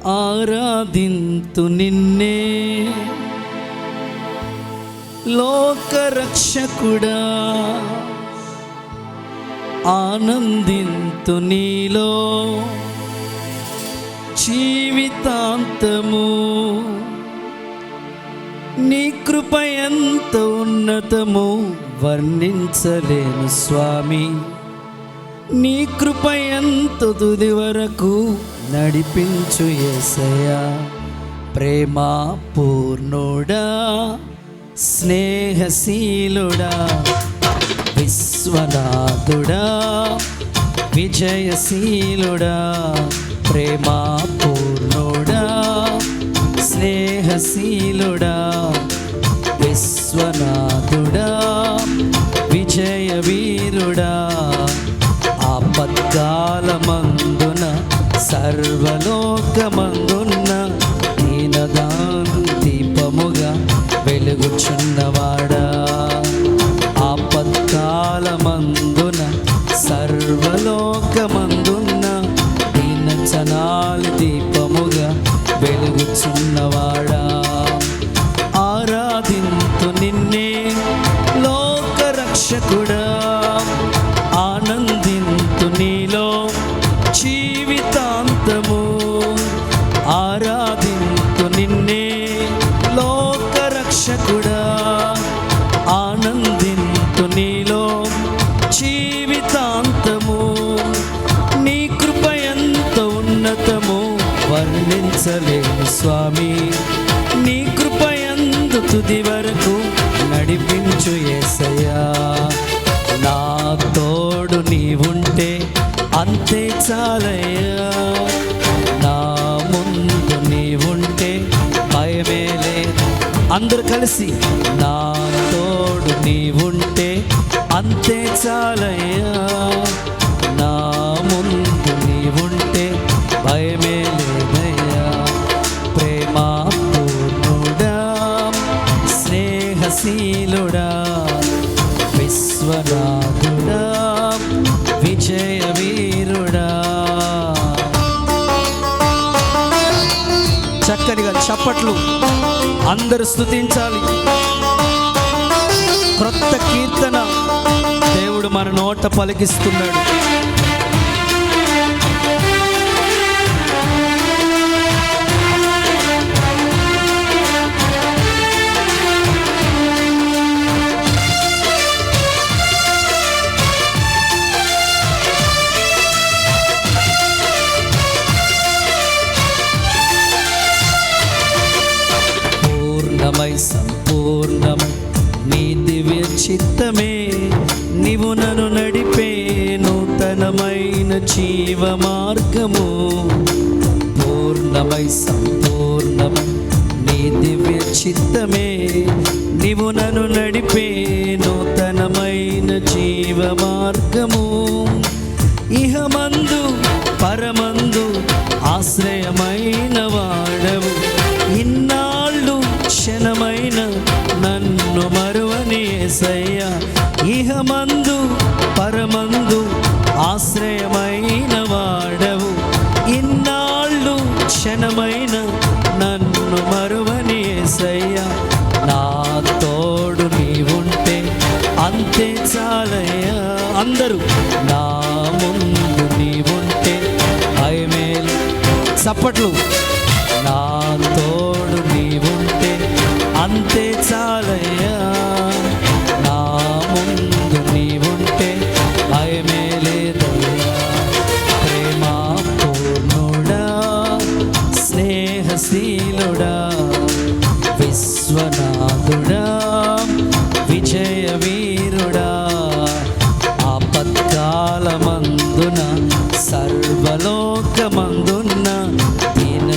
ఆరాధింతు నిన్నే లోకరక్షకుడా, ఆనందింతు నీలో జీవితాంతము. నీ కృప ఎంత ఉన్నతము వర్ణించలేను స్వామి, నీ కృప ఎంత తుది వరకు నడిపించు యేసయ్యా. ప్రేమ పూర్ణుడా, స్నేహశీలుడా, విశ్వనాథుడా, విజయశీలుడా. ప్రేమ పూర్ణుడా, స్నేహశీలుడా, విశ్వనాథుడా, విజయ వీరుడా. ఆపత్కాలమందున సర్వలోకమందున్న దీనదాను దీపముగా వెలుగుచున్నవాడా. ఆపత్కాలమందున సర్వలోకమందున్న దీనచనాలు దీపముగా వెలుగుచున్నవాడా. ఆరాధింతు నిన్నే లోకరక్షకుడా, ఆనందింతు నీలో జీవితాంతము. ఆరాధింతు నిన్నే లోకరక్షకుడా, ఆనందింతు నీలో జీవితాంతము. నీ కృప ఎంత ఉన్నతము వర్ణించలేను స్వామి, నీ కృప ఎందు తుది వరకు నడిపించు యేసయ్యా. నా తోడు నీవుంటే అంతే చాలయ్యా, నా ముందు నీవుంటే భయమే లేదు. అందరూ కలిసి నా తోడు నీవుంటే అంతే చాలయ్యా, నా ముందు నీవుంటే భయమే లేదయ్యా. ప్రేమ పూర్ణుడా, స్నేహశీలుడా, విశ్వనాథుడా, విజయ వీరుడా. చక్కనిగా చప్పట్లు అందరూ స్తుతించాలి. క్రొత్త కీర్తన దేవుడు మన నోట పలికిస్తున్నాడు. సంపూర్ణమై నీ దివ్య చిత్తమే నీవు నన్ను నడిపే నూతనమైన జీవ మార్గము. పూర్ణమై సంపూర్ణమై నీ దివ్య చిత్తమే నీవు నన్ను నడిపే నూతనమైన జీవ మార్గము. ఇహమందు పరమందు ఆశ్రయమైన వాడవు, ఇన్నాళ్ళు క్షణమైన నన్ను మరువని యేసయ్యా. ఇహమందు పరమందు ఆశ్రయమైన వాడవు, ఇన్నాళ్ళు క్షణమైన నన్ను మరువని యేసయ్యా. నా తోడు నీవుంటే అంతే చాలయ్యా. అందరూ నా ముందు నీవుంటే భయమేలు. చప్పట్లు. నా తోడు నీవుంటే అంతే చాలయ్యా, నా ముందు నీవుంటే భయమే లేదయ్యా. ప్రేమ పూర్ణుడా, స్నేహశీలుడా, విశ్వనాథుడా, విజయ వీరుడా. ఆపత్కాలమందున సర్వలోకమందున్న దీన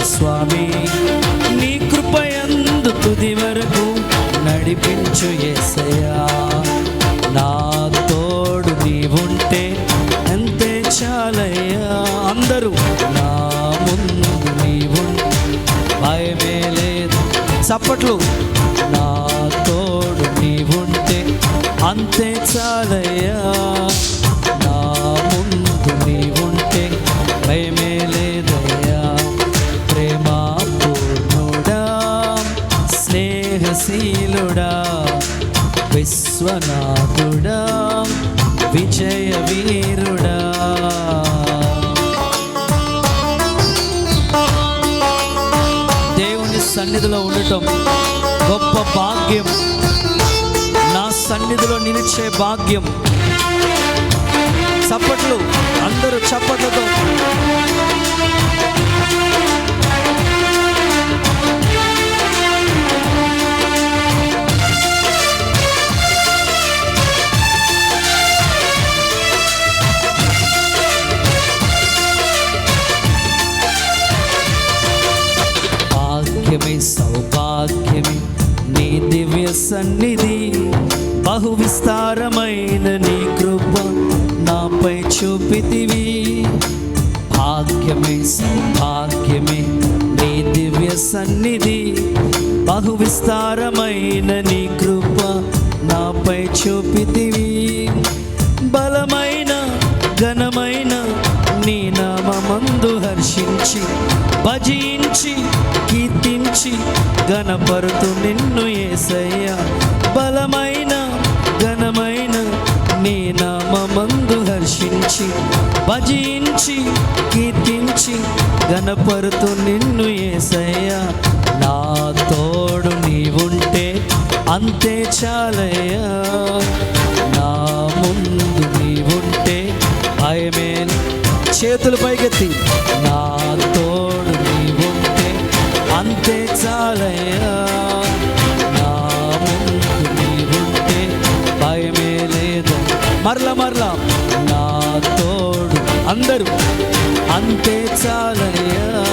స్వామి. నీ కృపయందు తుది వరకు నడిపించు యేసయ్యా. నా తోడు నీవుంటే ఎంతే చాలయ్యా. అందరూ నా ముందు నీవుంటే భయమే లేదు. చప్పట్లు. నా తోడు నీవుంటే అంతే చాలయ్యా. నా ముందు నీవుంటే భయమే లేదయ్యా. ప్రేమ పూర్ణుడా, స్నేహశీలుడా, విశ్వనాథుడా, విజయ వీరుడా. దేవుని సన్నిధిలో ఉండటం గొప్ప భాగ్యం. నా సన్నిధిలో నిలిచే భాగ్యం. చప్పట్లు. అందరూ చప్పట్లతో. భాగ్యమే సౌభాగ్యమే నీ దివ్య సన్నిధి. బహు విస్తారమైన నీ కృప నాపై చూపితివి. భాగ్యమే సౌభాగ్యమే నీ దివ్య సన్నిధి. బహు విస్తారమైన నీ కృప నాపై చూపితివి. బలమైన ఘనమైన నీ నామమందు హర్షించి భజించి కీర్తించి ఘనపరుతు నిన్ను యేసయ్యా. బలమైన ఘనమైన నీ నామమందు హర్షించి భజించి కీర్తించి ఘనపరుతు నిన్ను యేసయ్యా. నా తోడు నీవుంటే అంతే చాలయ్యా. నా ముందు నీవుంటే భయమే. చేతులు పైకెత్తి. నా తోడు నీవుంటే అంతే చాలయ్యా. నా ముందు నీవుంటే భయమే లేదు. మరలా నా తోడు. అందరూ అంతే చాలయ్యా.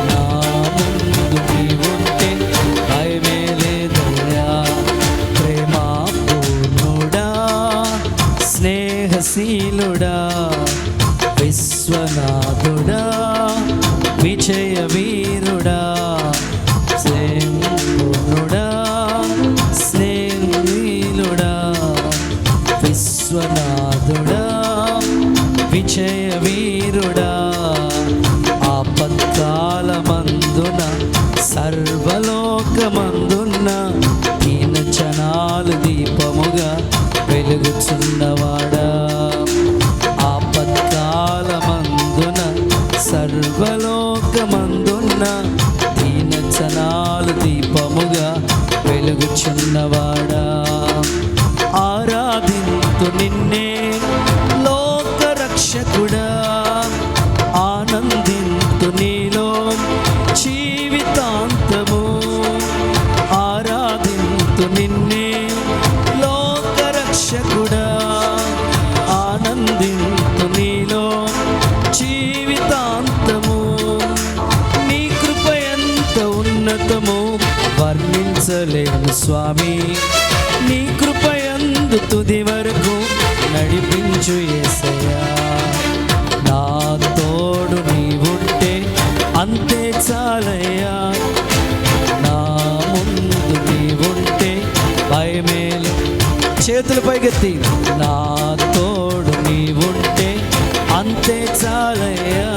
నా ముందు నీవుంటే భయమే లేదయ్యా. ప్రేమ పూర్ణుడా, స్నేహశీలుడా, విశ్వనాథుడా, విజయ వీరుడా. పూర్ణుడా, స్నేహశీలుడా, విశ్వనాథుడా, విజయ వీరుడా. ఆపత్కాలమందున సర్వలోకమందున్న దీన జనాలు దీపముగా వెలుగుచున్నవాడా. ఆపత్కాలమందున సర్వలోకమందున్న దీన జనాలు దీపముగా వెలుగుచున్నవాడా. ఆరాధింతు నిన్నే లోకరక్షకుడా. ఆనందింతు నీలో జీవితాంతము. ఆరాధింతు నిన్నే లోకరక్షకుడా. ఆనందింతు నీలో జీవితాంతము. నీ కృప ఎంత ఉన్నతమో వర్ణించలేను స్వామి. నీ కృపయందు తుది వరకు నడిపించు యేసయ్యా. నా తోడు నీవుంటే అంతే చాలయ్యా. నా ముందు నీవుంటే భయమేలు. చేతులు పైకెత్తి. నా తోడు నీవుంటే అంతే చాలయ్యా.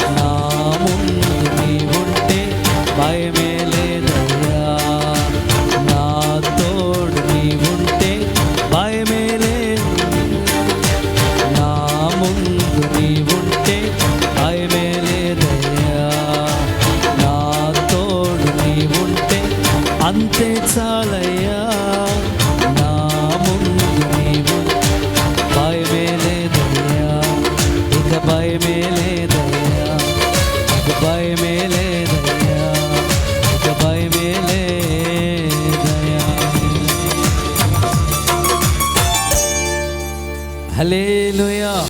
నా ముందు నీవుంటే భయమే లేదయ్యా. నా తోడు నీవుంటే భయమే లేదు. నా ముందు నీవుంటే భయమే లేదయ్యా. నా తోడు నీవుంటే అంతే చాలయ్యా. నా ముందు నీవుంటే భయమే లేదయ్యా. ఇక భయమే లేదయ్యా. ఇక భయమే లేదయ్యా. ఇక భయమే లేదయ్యా. హల్లెలూయా.